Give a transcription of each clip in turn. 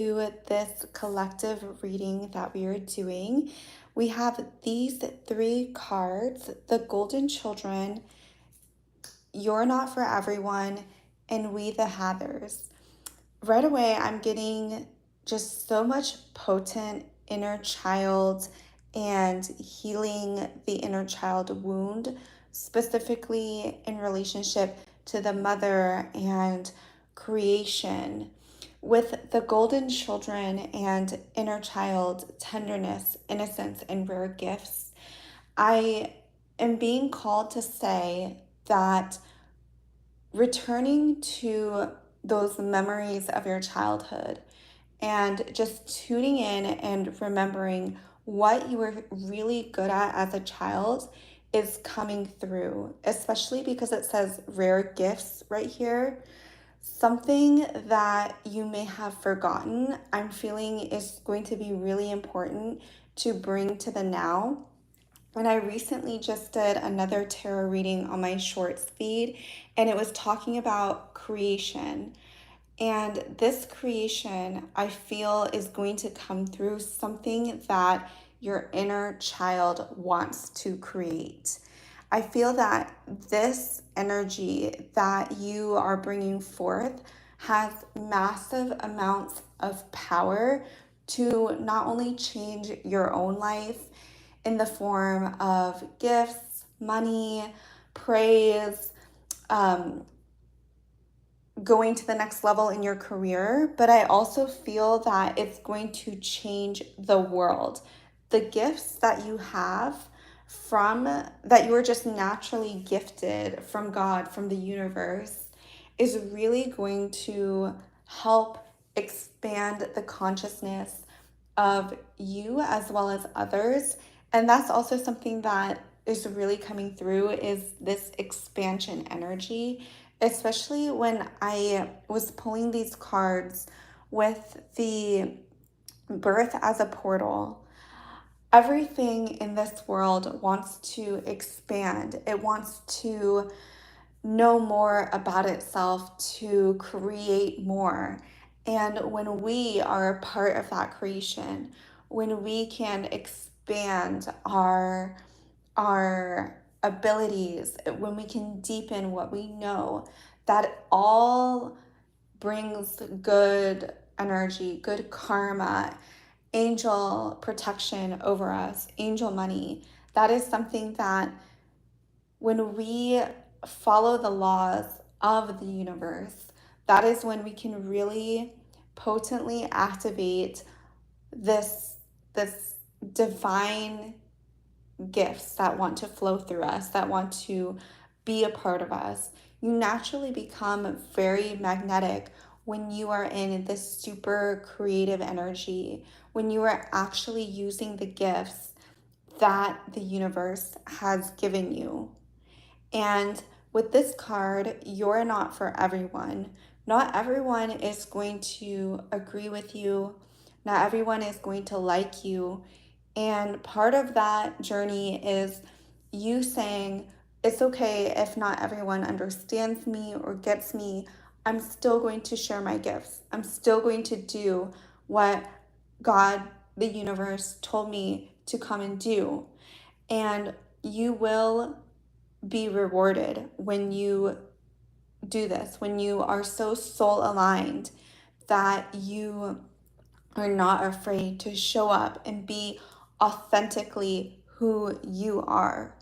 to this collective reading that we are doing. We have these three cards: the Golden Children, You're Not for Everyone, and We the Hathers. Right away, I'm getting just so much potent inner child and healing the inner child wound, specifically in relationship to the mother and creation. With the golden children and inner child, tenderness, innocence, and rare gifts, I am being called to say that returning to those memories of your childhood and just tuning in and remembering what you were really good at as a child is coming through, especially because it says rare gifts right here. Something that you may have forgotten, I'm feeling is going to be really important to bring to the now. And I recently just did another tarot reading on my shorts feed, and it was talking about creation. And this creation, I feel, is going to come through something that your inner child wants to create. I feel that this energy that you are bringing forth has massive amounts of power to not only change your own life in the form of gifts, money, praise, um, going to the next level in your career, but I also feel that it's going to change the world. The gifts that you have from that you are just naturally gifted from God, from the universe, is really going to help expand the consciousness of you as well as others. And that's also something that is really coming through is this expansion energy, especially when I was pulling these cards with the birth as a portal. Everything in this world wants to expand. It wants to know more about itself, to create more. And when we are a part of that creation, when we can expand our abilities, when we can deepen what we know, that all brings good energy, good karma, angel protection over us, angel money. That is something that when we follow the laws of the universe, that is when we can really potently activate this divine gifts that want to flow through us, that want to be a part of us. You naturally become very magnetic when you are in this super creative energy, when you are actually using the gifts that the universe has given you. And with this card, you're not for everyone. Not everyone is going to agree with you. Not everyone is going to like you. And part of that journey is you saying, it's okay if not everyone understands me or gets me. I'm still going to share my gifts. I'm still going to do what God, the universe, told me to come and do. And you will be rewarded when you do this, when you are so soul aligned that you are not afraid to show up and be authentically who you are.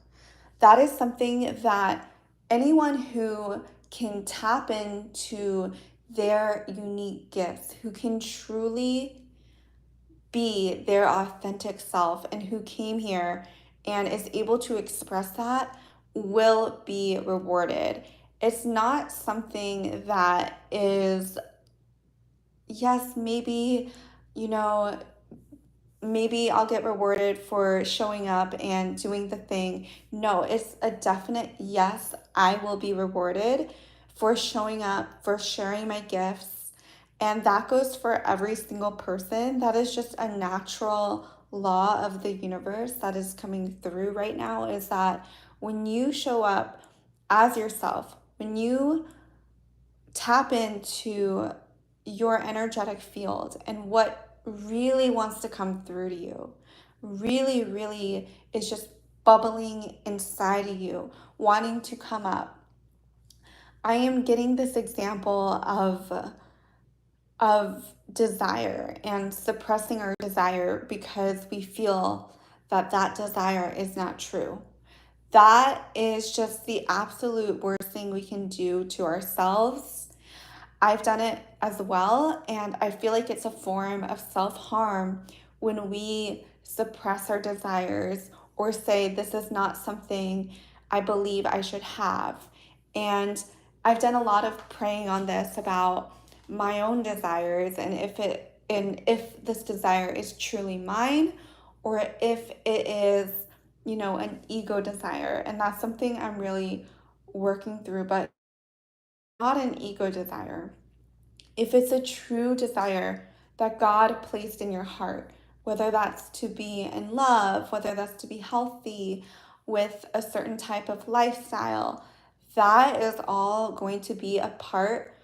That is something that anyone who can tap into their unique gifts, who can truly be their authentic self, and who came here and is able to express that will be rewarded. It's not something that is, yes, maybe, you know, maybe I'll get rewarded for showing up and doing the thing. No, it's a definite yes, I will be rewarded for showing up, for sharing my gifts. And that goes for every single person. That is just a natural law of the universe that is coming through right now, is that when you show up as yourself, when you tap into your energetic field and what really wants to come through to you, really, really is just bubbling inside of you, wanting to come up. I am getting this example of desire and suppressing our desire because we feel that that desire is not true. That is just the absolute worst thing we can do to ourselves. I've done it as well, and I feel like it's a form of self harm when we suppress our desires or say, this is not something I believe I should have. And I've done a lot of praying on this about my own desires and if this desire is truly mine or if it is, an ego desire. And that's something I'm really working through, but not an ego desire. If it's a true desire that God placed in your heart, whether that's to be in love, whether that's to be healthy with a certain type of lifestyle, that is all going to be a part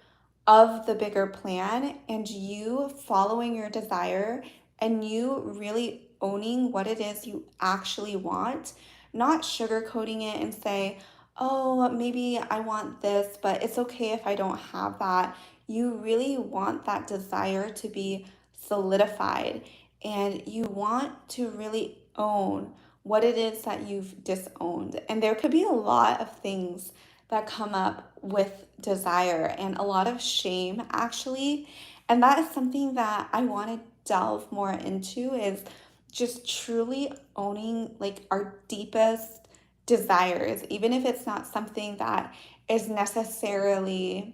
of the bigger plan, and you following your desire and you really owning what it is you actually want, not sugarcoating it and say, oh, maybe I want this, but it's okay if I don't have that. You really want that desire to be solidified, and you want to really own what it is that you've disowned. And there could be a lot of things that come up with desire and a lot of shame, actually. And that is something that I want to delve more into, is just truly owning like our deepest desires, even if it's not something that is necessarily,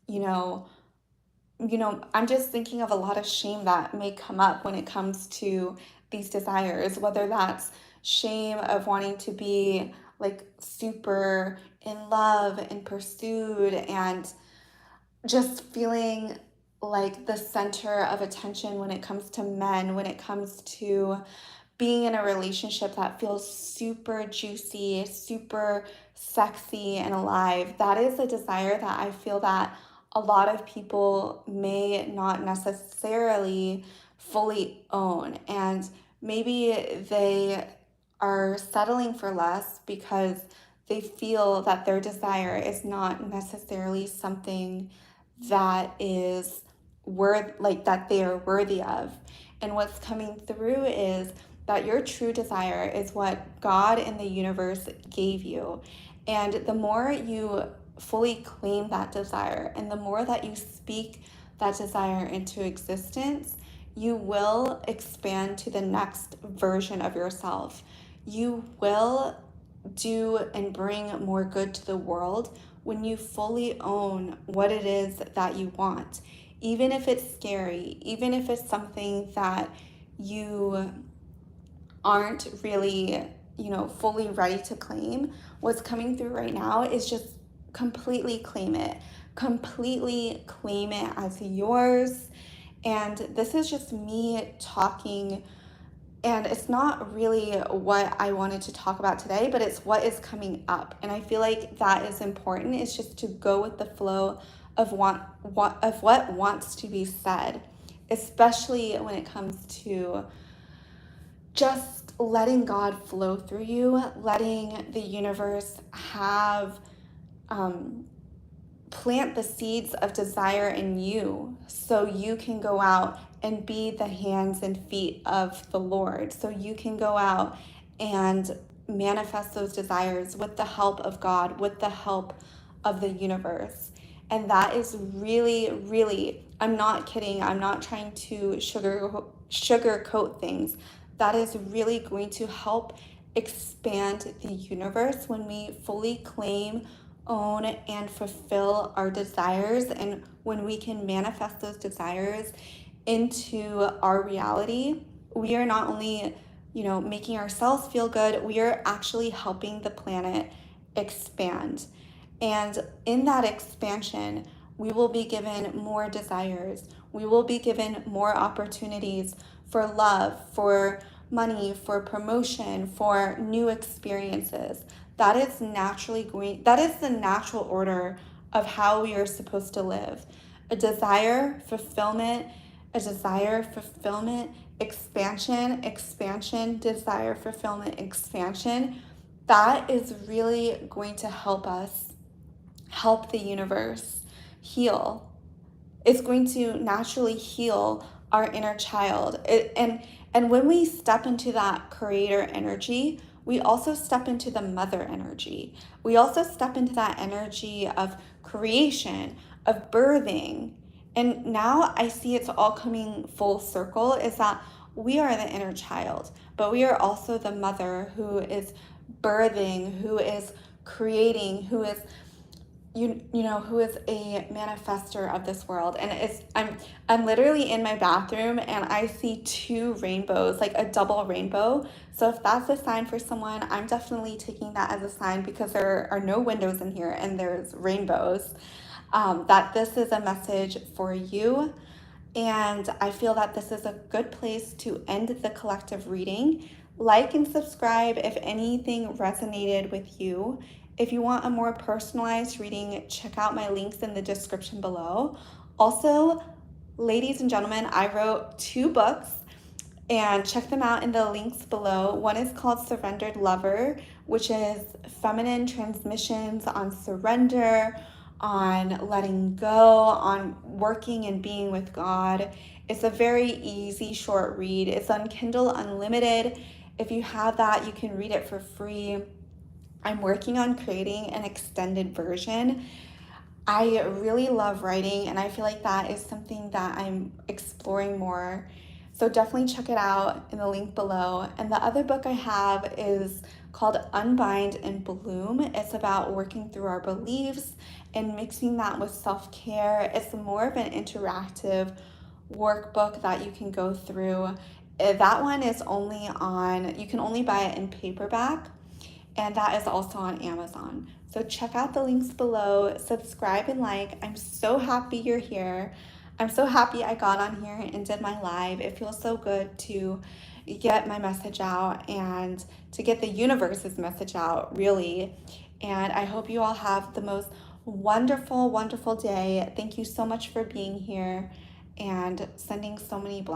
you know, I'm just thinking of a lot of shame that may come up when it comes to these desires, whether that's shame of wanting to be like super in love and pursued and just feeling like the center of attention when it comes to men, when it comes to being in a relationship that feels super juicy, super sexy and alive. That is a desire that I feel that a lot of people may not necessarily fully own. And maybe they are settling for less because they feel that their desire is not necessarily something that is that they are worthy of. And what's coming through is that your true desire is what God and the universe gave you. And the more you fully claim that desire and the more that you speak that desire into existence, you will expand to the next version of yourself. You will do and bring more good to the world when you fully own what it is that you want. Even if it's scary, even if it's something that you aren't really, fully ready to claim, what's coming through right now is just completely claim it. Completely claim it as yours. And this is just me talking, and it's not really what I wanted to talk about today, but it's what is coming up. And I feel like that is important. It's just to go with the flow of what wants to be said, especially when it comes to just letting God flow through you, letting the universe have plant the seeds of desire in you so you can go out and be the hands and feet of the Lord. So you can go out and manifest those desires with the help of God, with the help of the universe. And that is really, really, I'm not kidding. I'm not trying to sugarcoat things. That is really going to help expand the universe when we fully claim, own, and fulfill our desires. And when we can manifest those desires into our reality, we are not only, making ourselves feel good, we are actually helping the planet expand. And in that expansion, we will be given more desires. We will be given more opportunities for love, for money, for promotion, for new experiences. That is the natural order of how we are supposed to live. a desire, fulfillment, a desire, fulfillment, expansion, expansion, desire, fulfillment, expansion. That is really going to help us, help the universe heal. It's going to naturally heal our inner child. And when we step into that creator energy, we also step into the mother energy. We also step into that energy of creation, of birthing. And now I see it's all coming full circle, is that we are the inner child, but we are also the mother who is birthing, who is creating, who is who is a manifester of this world. And I'm literally in my bathroom and I see two rainbows, like a double rainbow. So if that's a sign for someone, I'm definitely taking that as a sign, because there are no windows in here and there's rainbows, that this is a message for you. And I feel that this is a good place to end the collective reading. Like and subscribe if anything resonated with you. If you want a more personalized reading, check out my links in the description below. Also, ladies and gentlemen, I wrote 2 books, and check them out in the links below. One is called Surrendered Lover, which is feminine transmissions on surrender, on letting go, on working and being with God. It's a very easy, short read. It's on Kindle Unlimited. If you have that, you can read it for free. I'm working on creating an extended version. I really love writing, and I feel like that is something that I'm exploring more. So definitely check it out in the link below. And the other book I have is called Unbind and Bloom. It's about working through our beliefs and mixing that with self-care. It's more of an interactive workbook that you can go through. That one is you can only buy it in paperback, and that is also on Amazon. So check out the links below, subscribe and like. I'm so happy you're here. I'm so happy I got on here and did my live. It feels so good to get my message out and to get the universe's message out, really. And I hope you all have the most wonderful, wonderful day. Thank you so much for being here and sending so many blessings.